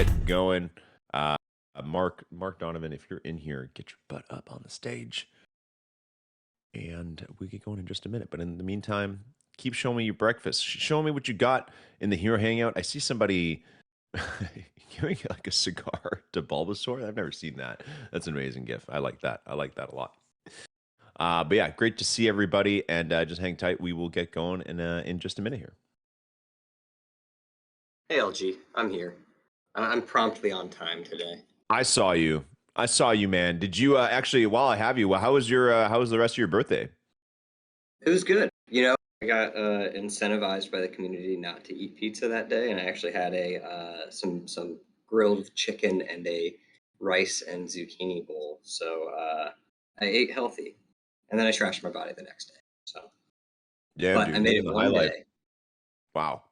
get going. Mark Donovan, if you're in here, get your butt up on the stage. And we get going in just a minute. But in the meantime, keep showing me your breakfast. Show me what you got in the Hero Hangout. I see somebody giving like a cigar to Bulbasaur. I've never seen that. That's an amazing gift. I like that. I like that a lot. But yeah, great to see everybody. And just hang tight. We will get going in just a minute here. Hey, LG, I'm here. I'm promptly on time today. I saw you. I saw you, man. Did you actually? While I have you, how was how was the rest of your birthday? It was good. I got incentivized by the community not to eat pizza that day, and I actually had some grilled chicken and a rice and zucchini bowl. So I ate healthy, and then I trashed my body the next day. So yeah, but dude, I made it one day. Wow.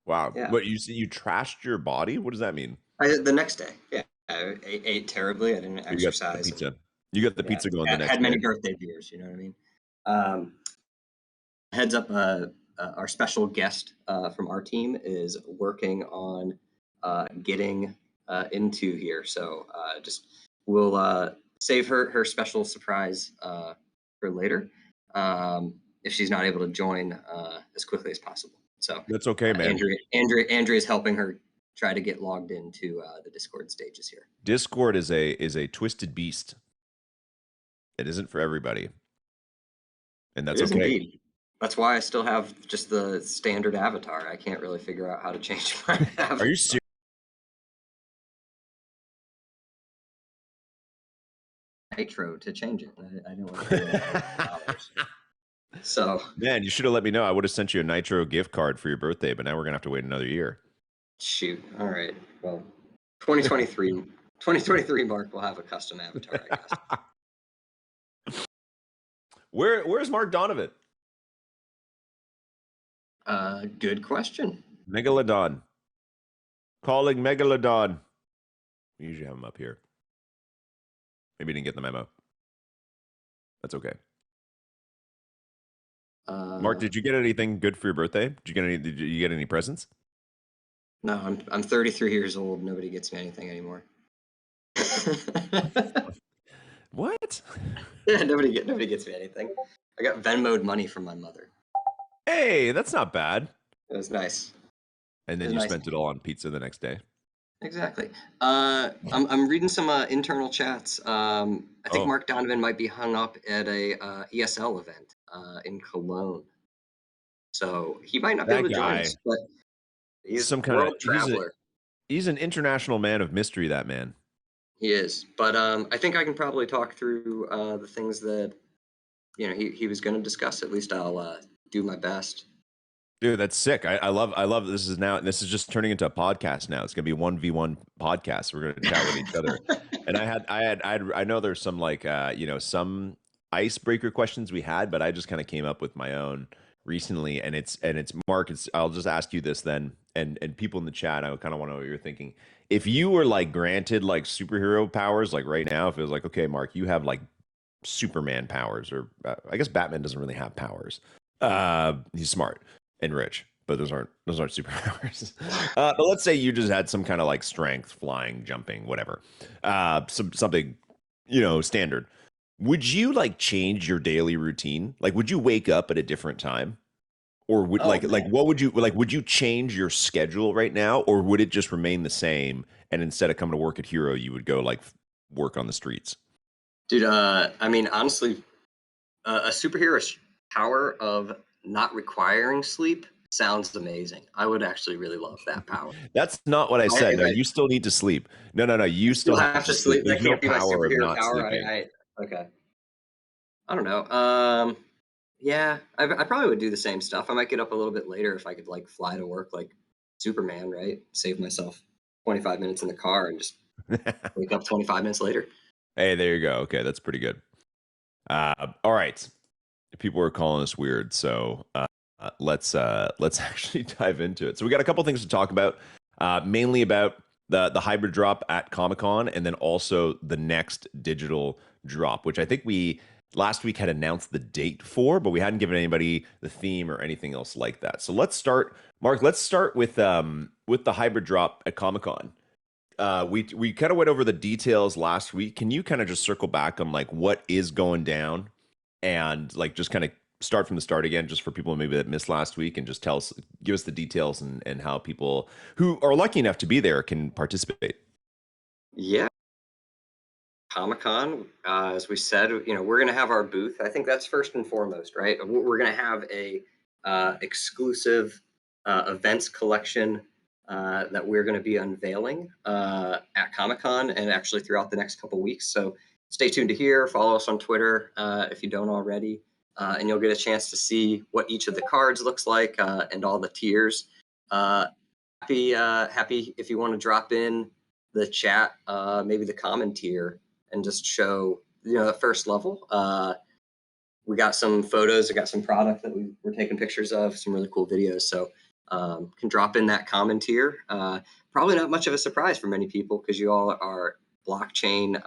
Wow. Yeah. What, you trashed your body? What does that mean? The next day. Yeah. I ate terribly. I didn't You got the exercise. pizza. You got the pizza going the next Had many day. birthday beers. You know what I mean? Heads up, our special guest from our team is working on getting into here. So just we'll save her special surprise for later if she's not able to join as quickly as possible. So that's okay, man. Andrea is helping her try to get logged into the Discord stages here. Discord is a twisted beast. It isn't for everybody, and that's okay. Indeed. That's why I still have just the standard avatar. I can't really figure out how to change my avatar. Are you serious? HRO to change it. I didn't want to do $100. So man, you should have let me know. I would have sent you a Nitro gift card for your birthday, but now we're gonna have to wait another year. Shoot. All right. Well, 2023 Mark will have a custom avatar, I guess. Where's Mark Donovan? Good question. Megalodon. Calling Megalodon. We usually have him up here. Maybe he didn't get the memo. That's okay. Mark, did you get anything good for your birthday? Did you get any presents? No, I'm 33 years old. Nobody gets me anything anymore. What? Yeah, nobody gets me anything. I got Venmo'd money from my mother. Hey, that's not bad. It was nice. And then you spent it all on pizza the next day. Exactly. I'm reading some internal chats. I think Mark Donovan might be hung up at a ESL event in Cologne, so he might not be able to join us. But he's some kind of traveler. He's an international man of mystery. That man. He is. But I think I can probably talk through the things that he was going to discuss. At least I'll do my best. Dude, that's sick. I love this is just turning into a podcast now. It's gonna be 1v1 podcast. We're gonna chat with each other. And I know there's some like some icebreaker questions we had, but I just kind of came up with my own recently. And it's Mark, I'll just ask you this then, and people in the chat, I kind of want to know what you're thinking. If you were like granted like superhero powers, like right now, if it was like, okay, Mark, you have like Superman powers, or I guess Batman doesn't really have powers. He's smart and rich, but those aren't superpowers. But let's say you just had some kind of like strength, flying, jumping, whatever, something standard. Would you like change your daily routine? Like, would you wake up at a different time, or would what would you like? Would you change your schedule right now, or would it just remain the same? And instead of coming to work at Hero, you would go like work on the streets? Dude, I mean, honestly, a superhero's power of not requiring sleep sounds amazing. I would actually really love that power. That's not what I said. No, you still need to sleep. No. You still have to sleep. That can't be my superhero power. Okay. I don't know. Yeah, I probably would do the same stuff. I might get up a little bit later if I could like fly to work like Superman, right? Save myself 25 minutes in the car and just wake up 25 minutes later. Hey, there you go. Okay, that's pretty good. All right. People are calling us weird, so let's actually dive into it. So we got a couple things to talk about, mainly about the hybrid drop at Comic-Con, and then also the next digital drop, which I think we last week had announced the date for, but we hadn't given anybody the theme or anything else like that. So let's start, Mark. Let's start with the hybrid drop at Comic-Con. we kind of went over the details last week. Can you kind of just circle back on like what is going down and like just kind of start from the start again, just for people maybe that missed last week, and just give us the details and how people who are lucky enough to be there can participate. Yeah, Comic-Con, as we said, we're going to have our booth. I think that's first and foremost, right? We're going to have a exclusive events collection that we're going to be unveiling at Comic-Con and actually throughout the next couple weeks. So stay tuned to hear. Follow us on Twitter if you don't already, and you'll get a chance to see what each of the cards looks like and all the tiers. Happy if you want to drop in the chat, maybe the common tier, and just show the first level. We got some photos, I got some product that we're taking pictures of, some really cool videos. So can drop in that common tier. Probably not much of a surprise for many people because you all are blockchain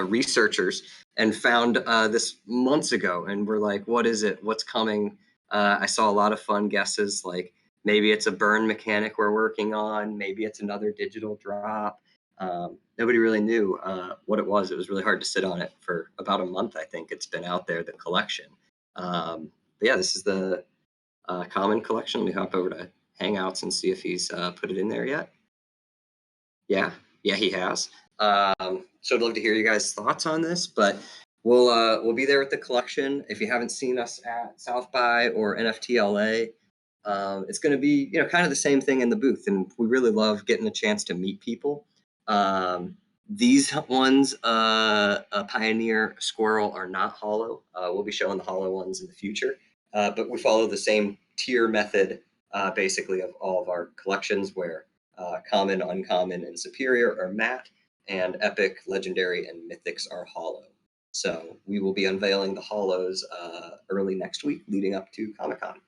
researchers and found this months ago, and we're like, what is it? What's coming? I saw a lot of fun guesses, like maybe it's a burn mechanic we're working on, maybe it's another digital drop. Nobody really knew what it was. It was really hard to sit on it for about a month. I think it's been out there, the collection. But yeah, this is the common collection. Let me hop over to Hangouts and see if he's put it in there yet. Yeah, he has. So I'd love to hear you guys' thoughts on this, but we'll be there with the collection. If you haven't seen us at South by or NFTLA, it's going to be kind of the same thing in the booth, and we really love getting a chance to meet people. These ones, a Pioneer Squirrel, are not hollow. We'll be showing the hollow ones in the future, but we follow the same tier method basically of all of our collections, where common, uncommon, and superior are matte, and epic, legendary, and mythics are hollow. So we will be unveiling the hollows early next week, leading up to Comic-Con.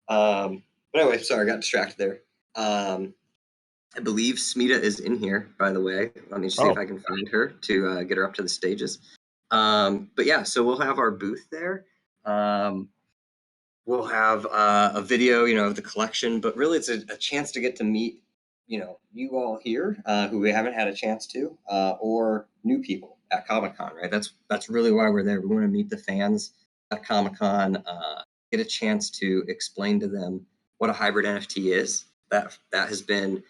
But anyway, sorry, I got distracted there. I believe Smita is in here, by the way. Let me see if I can find her to get her up to the stages. But yeah, so we'll have our booth there. We'll have a video, of the collection, but really it's a chance to get to meet, you all here who we haven't had a chance to, or new people at Comic-Con, right? That's really why we're there. We want to meet the fans at Comic-Con, get a chance to explain to them what a hybrid NFT is. That has been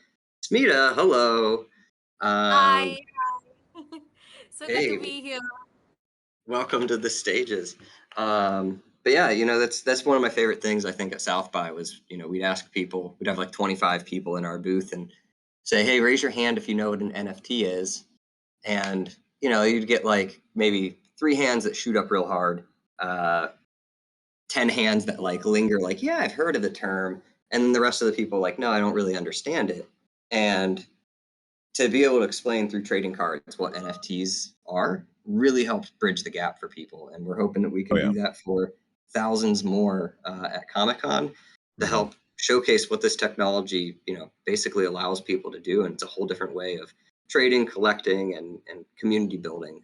Smita. Hello. Hi. So good Hey, to be here. welcome to the stages. But yeah, that's one of my favorite things I think at South by was, we'd ask people, we'd have like 25 people in our booth and say, hey, raise your hand if you know what an NFT is. And, you'd get like maybe 3 hands that shoot up real hard, 10 hands that like linger, like, yeah, I've heard of the term. And then the rest of the people like, no, I don't really understand it. And to be able to explain through trading cards what NFTs are really helps bridge the gap for people. And we're hoping that we can do that for thousands more at Comic-Con to help showcase what this technology, basically allows people to do. And it's a whole different way of trading, collecting, and community building,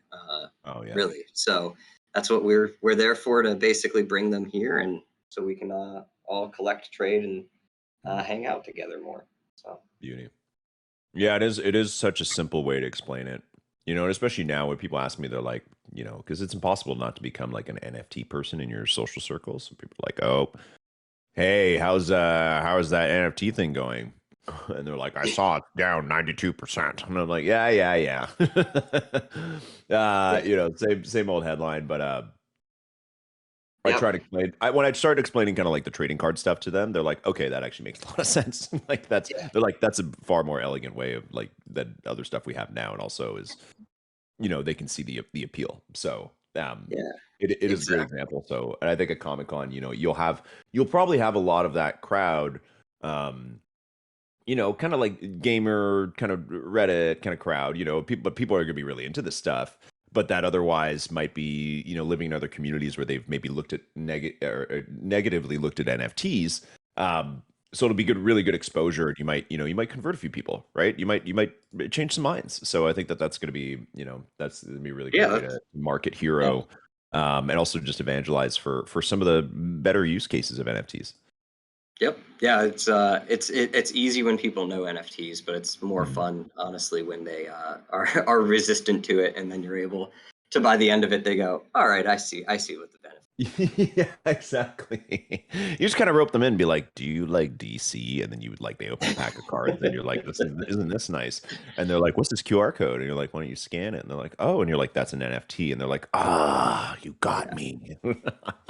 really. So that's what we're there for, to basically bring them here, and so we can all collect, trade, and hang out together more. So Beauty. Yeah, it is such a simple way to explain it. And especially now when people ask me, they're like, because it's impossible not to become like an NFT person in your social circles. So people are like, oh, hey, how is that NFT thing going? And they're like, I saw it down 92%. And I'm like, yeah. Same old headline, but I try to explain. When I started explaining kind of like the trading card stuff to them, they're like, "Okay, that actually makes a lot of sense." Like they're like, "That's a far more elegant way of like that other stuff we have now," and also is, they can see the appeal. So it is a great example. So, and I think at Comic Con, you'll probably have a lot of that crowd, kind of like gamer, kind of Reddit kind of crowd, but people are going to be really into this stuff, but that otherwise might be, living in other communities where they've maybe looked at negatively looked at NFTs. So it'll be really good exposure. You might convert a few people, right? You might change some minds. So I think that's going to be, that's going to be a really good way to market HRO, and also just evangelize for some of the better use cases of NFTs. Yep. Yeah, it's easy when people know NFTs, but it's more Mhm. fun, honestly, when they are resistant to it, and then you're able to, by the end of it, they go, "All right, I see what the benefit." Yeah, exactly. You just kind of rope them in and be like, "Do you like DC?" And then you would like they open a pack of cards and you're like, Isn't this nice?" And they're like, "What's this QR code?" And you're like, "Why don't you scan it?" And they're like, "Oh," and you're like, "That's an NFT." And they're like, "Ah, you got Yeah. me."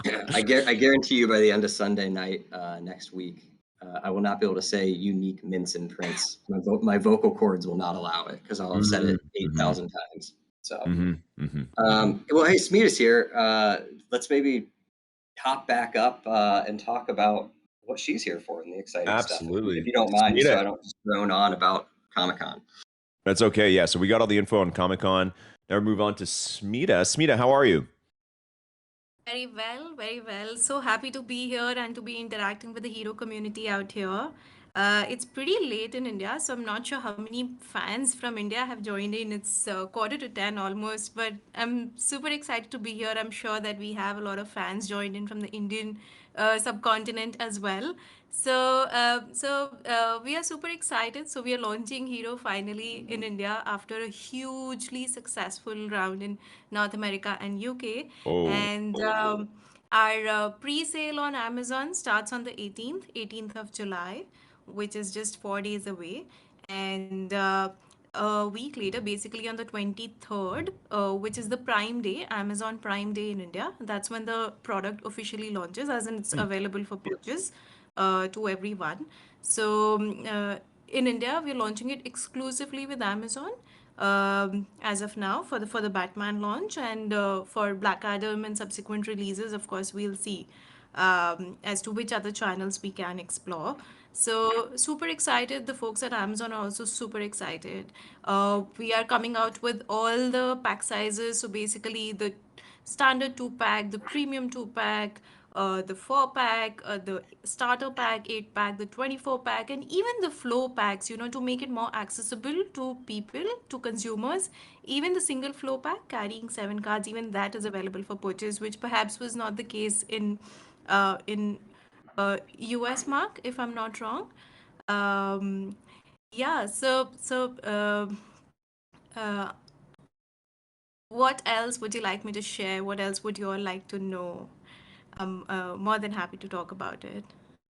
Yeah, I guarantee you by the end of Sunday night next week, I will not be able to say unique mints and prints. My vocal cords will not allow it because I'll have said Mhm, it eight mhm, thousand times. So, mhm, mhm, mhm. well, hey, Smita's here. Let's maybe hop back up and talk about what she's here for and the exciting stuff, if Absolutely. you don't mind, so Smita, I don't just drone on about Comic Con. that's okay. Yeah, so we got all the info on Comic-Con. Now we move on to Smita. Smita, how are you? Very well, very well. So happy to be here and to be interacting with the hero community out here. It's pretty late in India, so I'm not sure how many fans from India have joined in. It's quarter to 10 almost, but I'm super excited to be here. I'm sure that we have a lot of fans joined in from the Indian subcontinent as well. So we are super excited. So we are launching Hero finally in India after a hugely successful round in North America and UK. Oh, And our pre-sale on Amazon starts on the 18th of July, which is just 4 days away. And a week later, basically on the 23rd, which is the Prime Day, Amazon Prime Day in India, that's when the product officially launches, as in it's hmm. available for purchase to everyone. So in India, we're launching it exclusively with Amazon as of now for the Batman launch, and for Black Adam and subsequent releases, of course, we'll see as to which other channels we can explore. So super excited. The folks at Amazon are also super excited. We are coming out with all the pack sizes. So basically, the standard 2 pack, the premium 2 pack, the 4 pack, the starter pack, 8 pack, the 24 pack, and even the flow packs, to make it more accessible to people, to consumers. Even the single flow pack carrying 7 cards, even that is available for purchase, which perhaps was not the case in US mark, if I'm not wrong. Yeah, uh, what else would you like me to share? What else would you all like to know? I'm more than happy to talk about it.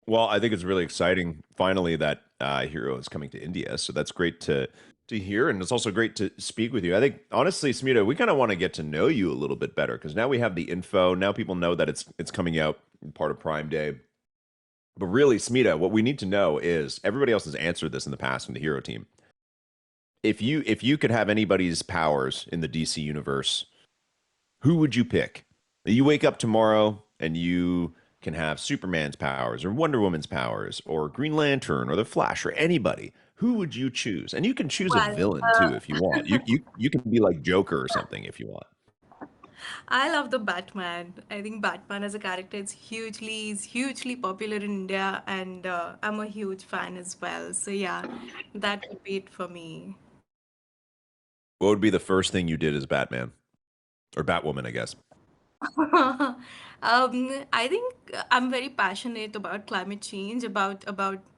Well, I think it's really exciting finally that Hero is coming to India. So that's great to hear, and it's also great to speak with you. I think honestly, Smita, we kind of want to get to know you a little bit better because now we have the info. Now people know that it's coming out part of Prime Day. But really, Smita, what we need to know is everybody else has answered this in the past from the Hero team. If you could have anybody's powers in the DC universe, who would you pick? You wake up tomorrow and you can have Superman's powers or Wonder Woman's powers or Green Lantern or the Flash or anybody. Who would you choose? And you can choose a Well, villain too if you want. You can be like Joker or something if you want. I love the Batman. I think Batman as a character is hugely popular in India, and I'm a huge fan as well. So yeah, that would be it for me. What would be the first thing you did as Batman or Batwoman, I guess? I think I'm very passionate about climate change, about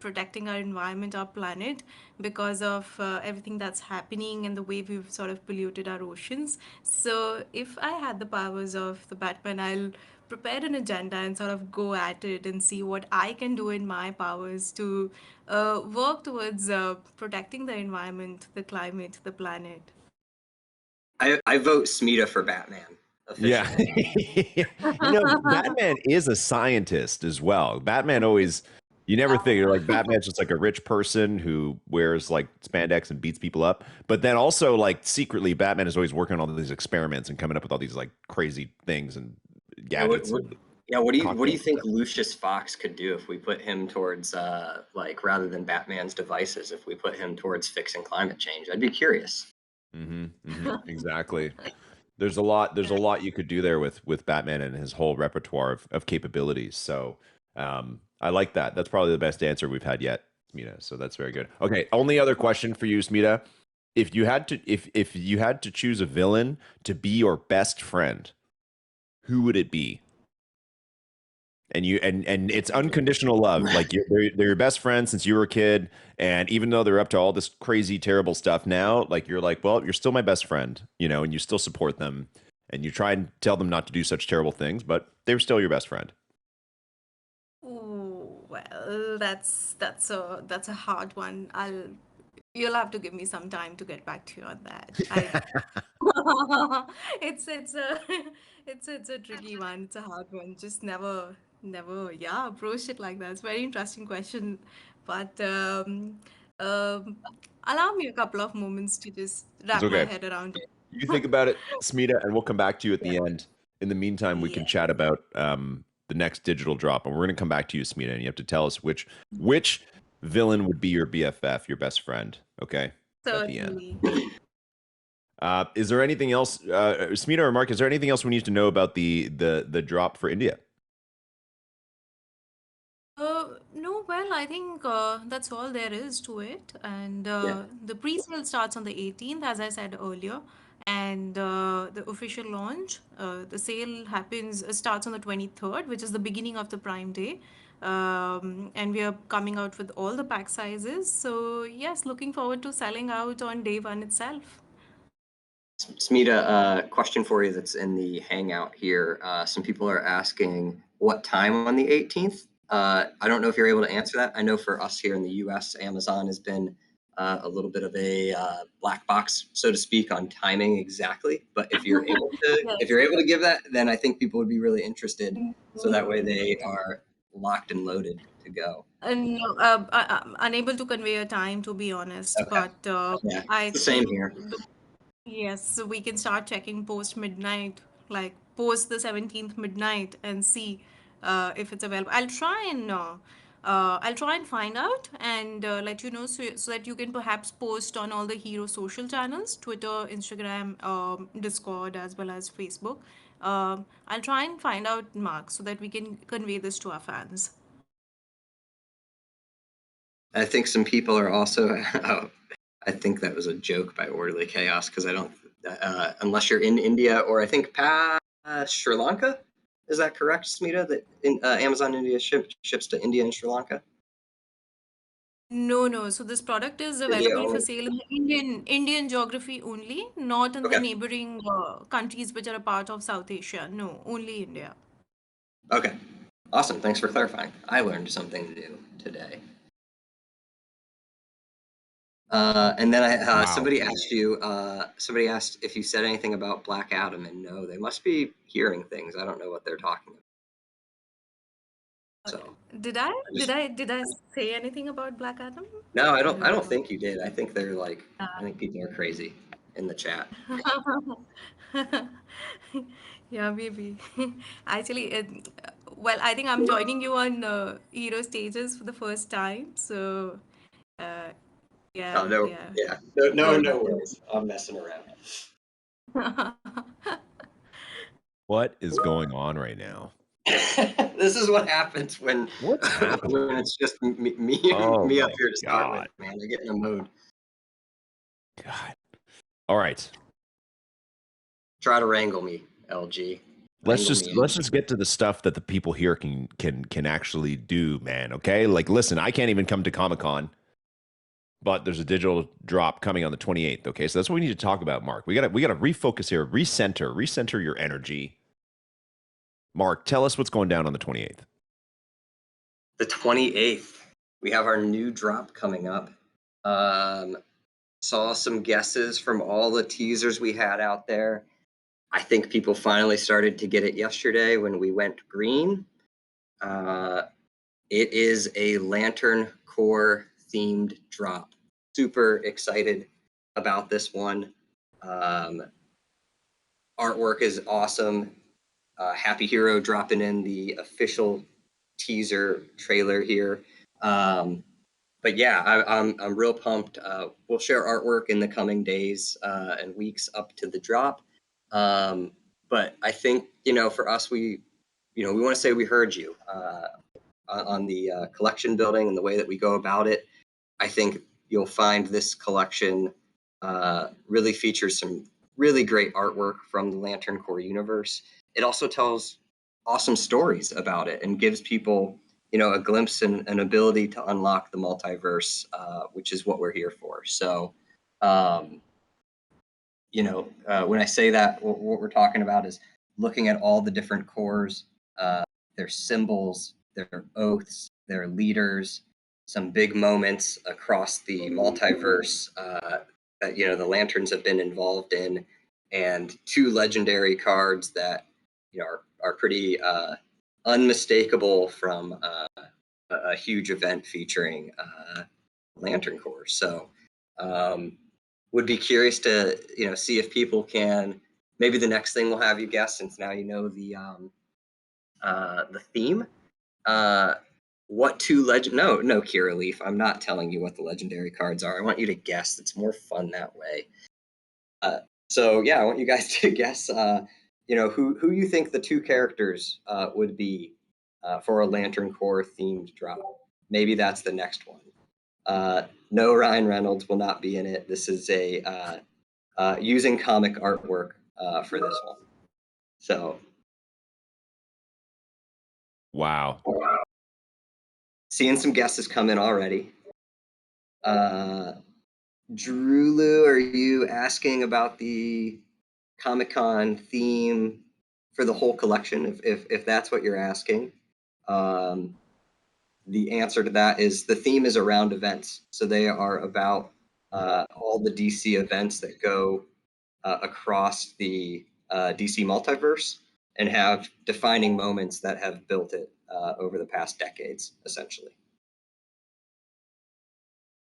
protecting our environment, our planet, because of everything that's happening and the way we've sort of polluted our oceans. So if I had the powers of the Batman, I'll prepare an agenda and sort of go at it and see what I can do in my powers to work towards protecting the environment, the climate, the planet. I vote Smita for Batman Yeah. officially. Batman is a scientist as well. Batman always, you never think you're like Batman's just like a rich person who wears like spandex and beats people up. But then also like secretly Batman is always working on all these experiments and coming up with all these like crazy things and Yeah, gadgets and what do you cocktails and think stuff. Lucius Fox could do if we put him towards like, rather than Batman's devices, if we put him towards fixing climate change? I'd be curious. Exactly. There's a lot you could do there with Batman and his whole repertoire of capabilities. So I like that. That's probably the best answer we've had yet, Smita. So that's very good. Okay, only other question for you, Smita. If you had to choose a villain to be your best friend, who would it be? and it's unconditional love. Like they're your best friend since you were a kid, and even though they're up to all this crazy, terrible stuff now, like you're like, well, you're still my best friend, and you still support them, and you try and tell them not to do such terrible things, but they're still your best friend. Ooh, well, that's a hard one. You'll have to give me some time to get back to you on that. It's a it's a tricky one. It's a hard one. Just never yeah, approach it like that. It's a very interesting question, but um, allow me a couple of moments to just It's wrap my okay. head around You it. think about it, Smita, and we'll come back to you at Yeah. the end. In the meantime, we can Yeah. chat about the next digital drop, and we're going to come back to you, Smita, and you have to tell us which villain would be your BFF, your best friend. Okay, at the end. Certainly. Is there anything else, Smita or Mark? Is there anything else we need to know about the drop for India? No, well, I think that's all there is to it. And Yeah. the pre-sale starts on the 18th, as I said earlier. And the official launch, the sale starts on the 23rd, which is the beginning of the Prime Day. And we are coming out with all the pack sizes. So, yes, looking forward to selling out on day one itself. Smita, question for you that's in the Hangout here. Some people are asking what time on the 18th. I don't know if you're able to answer that. I know for us here in the US, Amazon has been a little bit of a black box, so to speak, on timing exactly. But if you're able to, if Yes. you're able to give that, then I think people would be really interested. So that way they are locked and loaded to go. No, I'm unable to convey a time, to be honest, Okay. but Yeah, I it's the same think here. yes, so we can start checking post midnight, like post the 17th midnight, and see if it's available. I'll try and find out and let you know, so that you can perhaps post on all the Hero social channels, Twitter, Instagram, Discord, as well as Facebook. I'll try and find out, Mark, so that we can convey this to our fans. I think some people are also. I think that was a joke by Orderly Chaos because I don't. Unless you're in India or I think Sri Lanka, is that correct, Smita? That Amazon India ships to India and Sri Lanka. No, no. So this product is India available for only. sale in the Indian geography only, not in the Okay. neighboring countries which are a part of South Asia. No, only India. Okay. Awesome. Thanks for clarifying. I learned something new today. And then Wow. somebody asked you. Somebody asked if you said anything about Black Adam, and no, they must be hearing things. I don't know what they're talking about. So Did I I just did I say anything about Black Adam? no, I I don't. I don't don't know. think you did. I think they're like. I think people are crazy in the chat. Yeah, maybe. Actually, well, I think I'm joining you on Hero stages for the first time. So, uh, Oh yeah, no, yeah. yeah, no, no, So, no worries. I'm messing around. What is going on right now? This is what happens when What's happening? when it's just me Oh me up my here to start with. God. Man, I get in a mode. God. All right. Try to wrangle me, LG. Let's Wrangle just me. let's just get to the stuff that the people here can actually do, man. Okay? Like listen, I can't even come to Comic-Con, but there's a digital drop coming on the 28th. Okay? So that's what we need to talk about, Mark. We gotta refocus here, recenter your energy. Mark, tell us what's going down on the 28th. The 28th, we have our new drop coming up. Saw some guesses from all the teasers we had out there. I think people finally started to get it yesterday when we went green. It is a Lantern Core themed drop. Super excited about this one. Um, Artwork is awesome. Happy Hero dropping in the official teaser trailer here. But yeah, I'm real pumped. We'll share artwork in the coming days and weeks up to the drop. But I think for us, we want to say we heard you on the collection building and the way that we go about it. I think you'll find this collection really features some really great artwork from the Lantern Core universe. It also tells awesome stories about it and gives people, a glimpse and an ability to unlock the multiverse, which is what we're here for. So, when I say that, what we're talking about is looking at all the different cores, their symbols, their oaths, their leaders, some big moments across the multiverse that the Lanterns have been involved in, and 2 legendary cards that are pretty unmistakable from a huge event featuring Lantern Corps. So. Would be curious to see if people can, maybe the next thing we'll have you guess, since now you know the theme, what 2 legend no Kira Leaf, I'm not telling you what the legendary cards are. I want you to guess. It's more fun that way. So yeah, I want you guys to guess who you think the 2 characters would be for a Lantern Corps themed drop. Maybe that's the next one. No, Ryan Reynolds will not be in it. This is a using comic artwork for this one. So, Wow. seeing some guesses come in already. Drulu, are you asking about the Comic-Con theme for the whole collection? If that's what you're asking, the answer to that is the theme is around events. So they are about all the DC events that go across the DC multiverse and have defining moments that have built it over the past decades, essentially.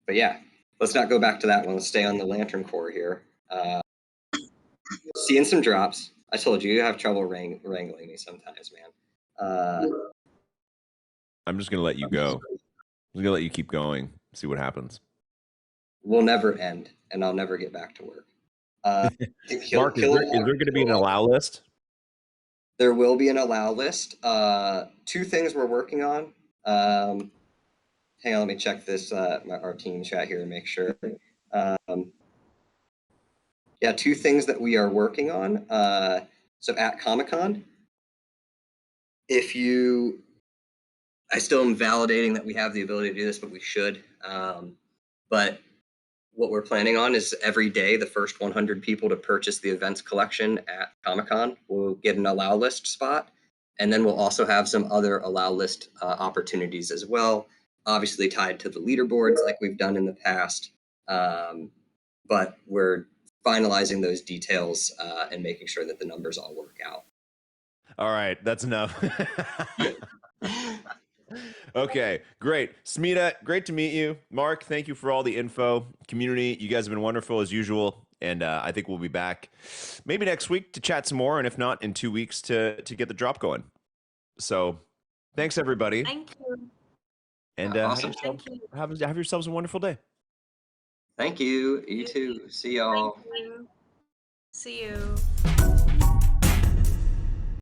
But yeah, let's not go back to that one. Let's stay on the Lantern Corps here. Seeing some drops. I told you have trouble wrangling me sometimes, man. I'm just gonna let you go. I'm gonna let you keep going. See what happens. We'll never end, and I'll never get back to work. Mark, is there going to be an allow list? There will be an allow list. 2 things we're working on. Hang on, let me check this our team chat here and make sure. Yeah, 2 things that we are working on. So at Comic-Con, I still am validating that we have the ability to do this, but we should. But what we're planning on is every day, the first 100 people to purchase the events collection at Comic-Con will get an allow list spot. And then we'll also have some other allow list opportunities as well, obviously tied to the leaderboards like we've done in the past. But we're finalizing those details and making sure that the numbers all work out. All right, that's enough. Okay, great. Smita, great to meet you. Mark, thank you for all the info. Community, you guys have been wonderful as usual. And I think we'll be back maybe next week to chat some more. And if not, in 2 weeks to get the drop going. So thanks, everybody. Thank you. And awesome. Have yourselves a wonderful day. Thank you. You too. See y'all. Thank you. See you.